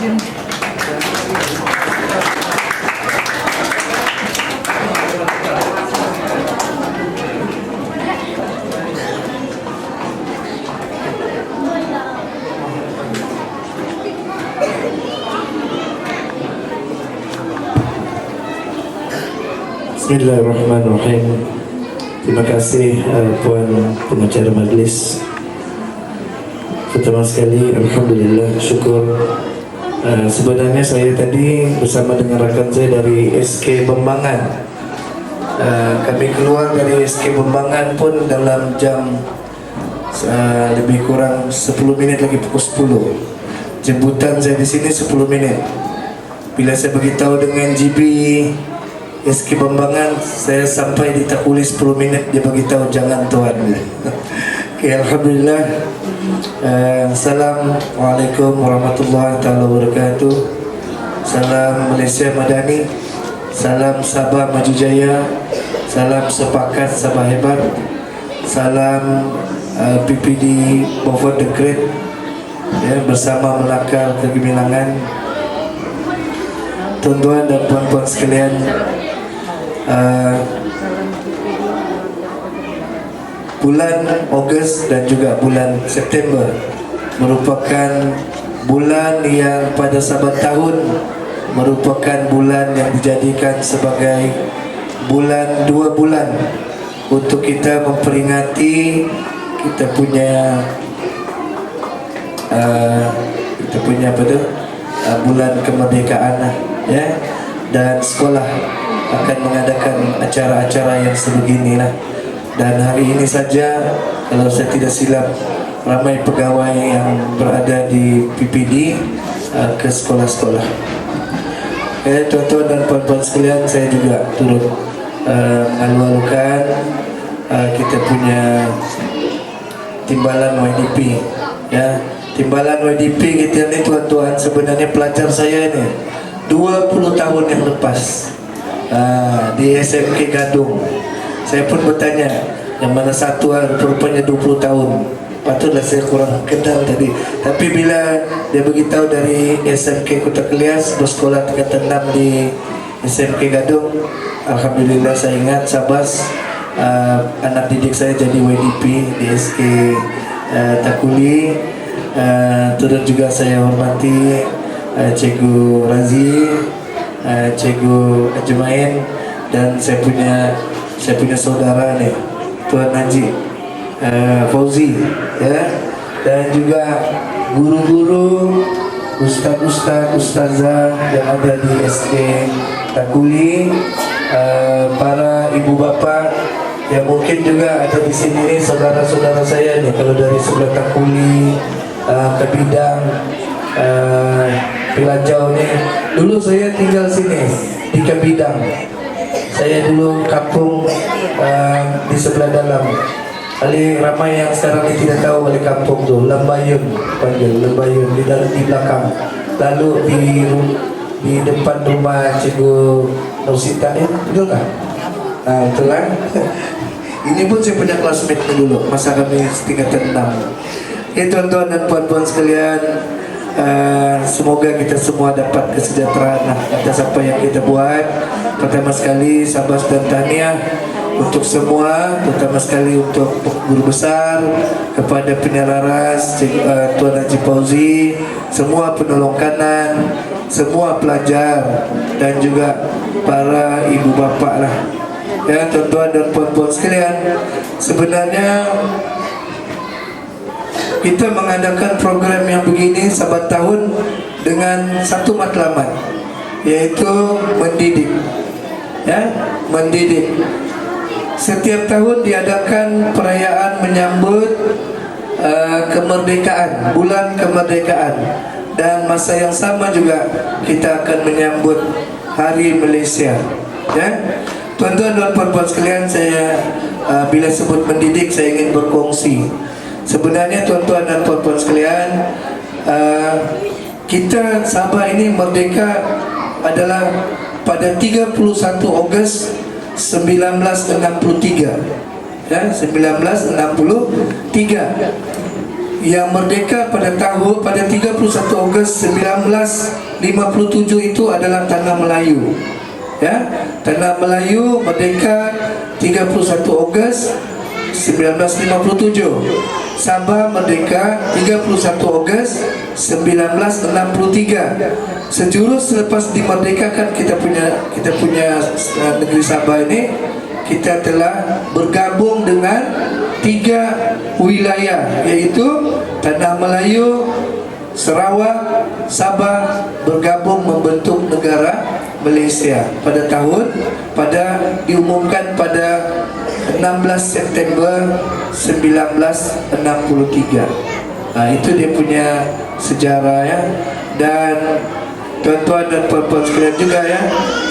Bismillahirrahmanirrahim. Terima kasih Puan Pengacara Majlis. Pertama sekali, Alhamdulillah, syukur. Sebenarnya saya tadi bersama dengan rakan saya dari SK Bembangan. Kami keluar dari SK Bembangan pun dalam jam lebih kurang 10 minit lagi pukul 10. Jemputan saya di sini 10 menit. Bila saya beritahu dengan GB SK Bembangan, saya sampai di Takuli 10 minit, dia beritahu jangan tuan. Okay, Alhamdulillah. Assalamualaikum warahmatullahi wabarakatuh. Salam Malaysia Madani. Salam Sabah Maju Jaya. Salam Sepakat Sabah Hebat. Salam PPD Beaufort the Great, ya, bersama Melaka Kegemilangan. Tuan-tuan dan puan-puan sekalian, bulan Ogos dan juga bulan September merupakan bulan yang pada saban tahun merupakan bulan yang dijadikan sebagai bulan 2 bulan untuk kita memperingati kita punya bulan kemerdekaan, ya, dan sekolah akan mengadakan acara-acara yang sebeginilah. Dan hari ini saja, kalau saya tidak silap, ramai pegawai yang berada di PPD ke sekolah-sekolah. Tuan-tuan dan puan-puan sekalian, saya juga turut mengalu-alukan kita punya timbalan YDP, ya. Timbalan YDP kita ni, tuan-tuan, sebenarnya pelajar saya ni 20 tahun yang lepas di SMK Gadung. Saya pun bertanya, yang mana satu rupanya 20 tahun. Patutlah saya kurang kenal tadi. Tapi bila dia beritahu dari SMK Kota Kelias, bersekolah tingkatan 6 di SMK Gadung, Alhamdulillah saya ingat Sabas, anak didik saya jadi YDP di SK Takuli. Turut juga saya hormati Cikgu Razi, Cikgu Ajmain, dan saya punya saudara nih, Tuan Haji Fauzi, ya, dan juga guru-guru, ustaz-ustaz, ustazah yang ada di SK Takuli, para ibu bapa yang mungkin juga ada di sini nih, saudara-saudara saya nih, kalau dari sebelah Takuli, Kebidang, Pilajau nih. Dulu saya tinggal sini di Kebidang. Saya dulu kampung di sebelah dalam. Kali ramai yang sekarang ini tidak tahu balik kampung tu, Lembayun, panggil Lembayun, di belakang. Lalu di depan rumah Cikgu Nursita ya, betul tak? Betul kan? Ini pun saya punya classmate dulu, masa kami tingkatan 6. Tuan-tuan dan puan-puan sekalian, semoga kita semua dapat kesejahteraan atas apa yang kita buat. Pertama sekali, sabas dan tahniah untuk semua, terutama sekali untuk guru besar, kepada penyelaras Tuan Haji Fauzi, semua penolong kanan, semua pelajar, dan juga para ibu bapa lah. Ya, tuan-tuan dan puan-puan sekalian, sebenarnya kita mengadakan program yang begini saban tahun dengan satu matlamat, yaitu mendidik, ya, mendidik. Setiap tahun diadakan perayaan menyambut kemerdekaan, bulan kemerdekaan, dan masa yang sama juga kita akan menyambut Hari Malaysia, ya. Tuan-tuan dan puan-puan sekalian, saya bila sebut mendidik, saya ingin berkongsi. Sebenarnya tuan-tuan dan puan-puan sekalian, kita Sabah ini merdeka adalah pada 31 Ogos 1963, ya, 1963. yang merdeka pada 31 Ogos 1957 itu adalah tanah Melayu. Ya, tanah Melayu merdeka 31 Ogos 1957. Sabah merdeka 31 Ogos 1963. Sejurus selepas dimerdekakan kita punya negeri Sabah ini, kita telah bergabung dengan 3 wilayah, yaitu Tanah Melayu, Sarawak, Sabah bergabung membentuk negara Malaysia diumumkan pada 16 September 1963. Itu dia punya sejarah ya. Dan tuan-tuan dan puan-puan sekalian juga ya,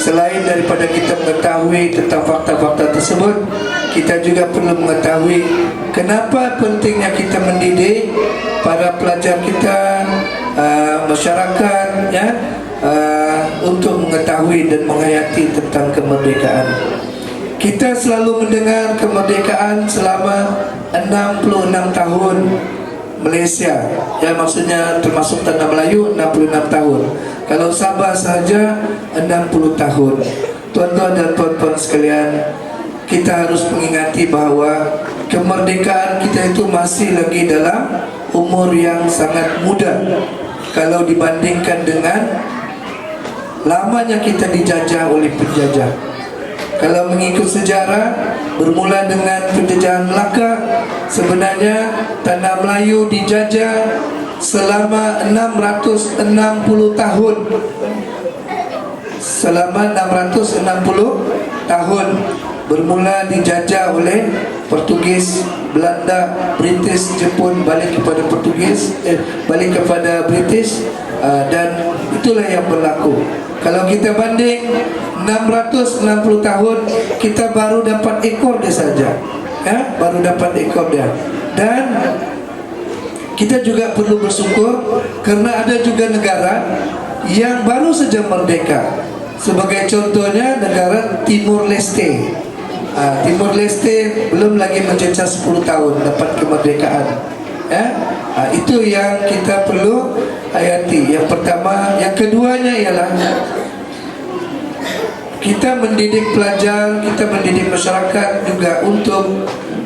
selain daripada kita mengetahui tentang fakta-fakta tersebut, kita juga perlu mengetahui kenapa pentingnya kita mendidik para pelajar kita, masyarakat ya, untuk mengetahui dan menghayati tentang kemerdekaan. Kita selalu mendengar kemerdekaan selama 66 tahun Malaysia, ya, maksudnya termasuk Tanah Melayu 66 tahun. Kalau Sabah saja 60 tahun. Tuan-tuan dan puan-puan sekalian, kita harus mengingati bahawa kemerdekaan kita itu masih lagi dalam umur yang sangat muda kalau dibandingkan dengan lamanya kita dijajah oleh penjajah. Kalau mengikut sejarah, bermula dengan penjajahan Melaka, sebenarnya Tanah Melayu dijajah selama 660 tahun. Selama 660 tahun bermula dijajah oleh Portugis, Belanda, British, Jepun, balik kepada British, dan itulah yang berlaku. Kalau kita banding 660 tahun, kita baru dapat ekor dia saja, ya, baru dapat ekor dia. Dan kita juga perlu bersyukur kerana ada juga negara yang baru saja merdeka. Sebagai contohnya negara Timur Leste. Timur Leste belum lagi menjejak 10 tahun dapat kemerdekaan. Ya, itu yang kita perlu hayati. Yang pertama, yang keduanya ialah kita mendidik pelajar, kita mendidik masyarakat juga untuk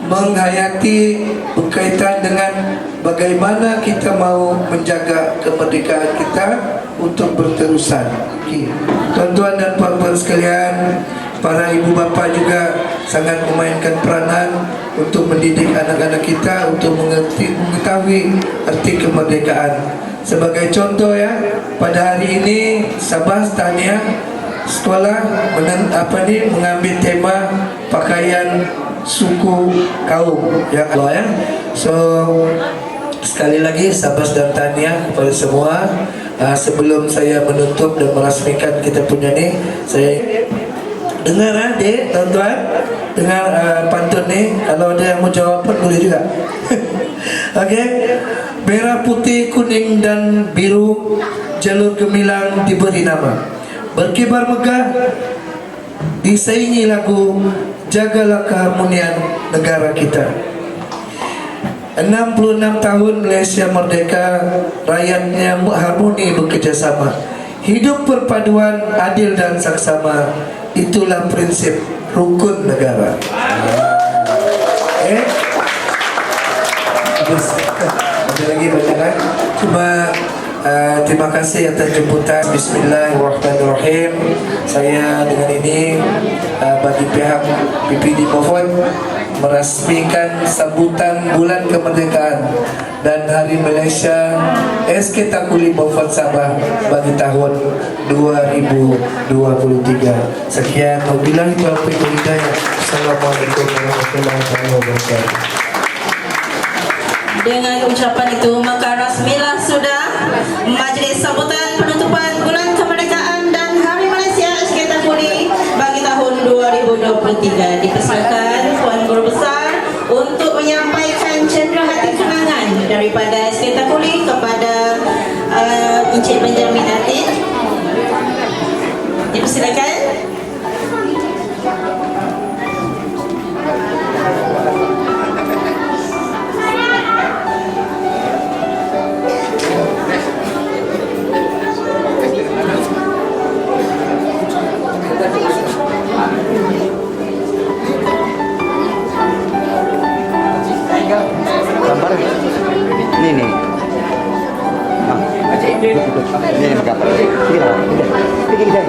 menghayati berkaitan dengan bagaimana kita mau menjaga kemerdekaan kita untuk berterusan. Tuan-tuan dan puan-puan sekalian, para ibu bapa juga sangat memainkan peranan untuk mendidik anak-anak kita untuk mengetahui arti kemerdekaan. Sebagai contoh ya, pada hari ini Sabah Tahniah sekolah mengambil tema pakaian suku kaum ya. So sekali lagi Sabah dan tahniah kepada semua. Sebelum saya menutup dan merasmikan kita punya ni, saya dengar adik, tuan-tuan, dengar pantun ni. Kalau ada yang mau jawab pun boleh juga. Okey. Merah, putih, kuning dan biru, jalur gemilang diberi nama. Berkibar megah, disaingi lagu, jagalah keharmonian negara kita. 66 tahun Malaysia merdeka, rakyatnya harmoni bekerjasama. Hidup perpaduan, adil dan saksama. Itulah prinsip rukun negara. Ada lagi banyak kan? Cuma terima kasih atas jemputan. Bismillahirrahmanirrahim. Saya dengan ini bagi pihak PPD Beaufort merasmikan sambutan bulan kemerdekaan dan Hari Malaysia SK Takuli Beaufort Sabah bagi tahun 2023. Sekian, wabillahi taufiq wal hidayah. Assalamualaikum warahmatullahi wabarakatuh. Dengan ucapan itu, maka rasmilah sudah majlis sambutan penutupan bulan kemerdekaan dan Hari Malaysia SK Takuli bagi tahun 2023. Dipersilakan Puan Guru Besar untuk menyampaikan cenderahati kenangan daripada SK Takuli kepada Encik Benjamin Atin. Dipersilakan. Gambar. Ini. Ah. Ini gambar. Ini lah. Ini.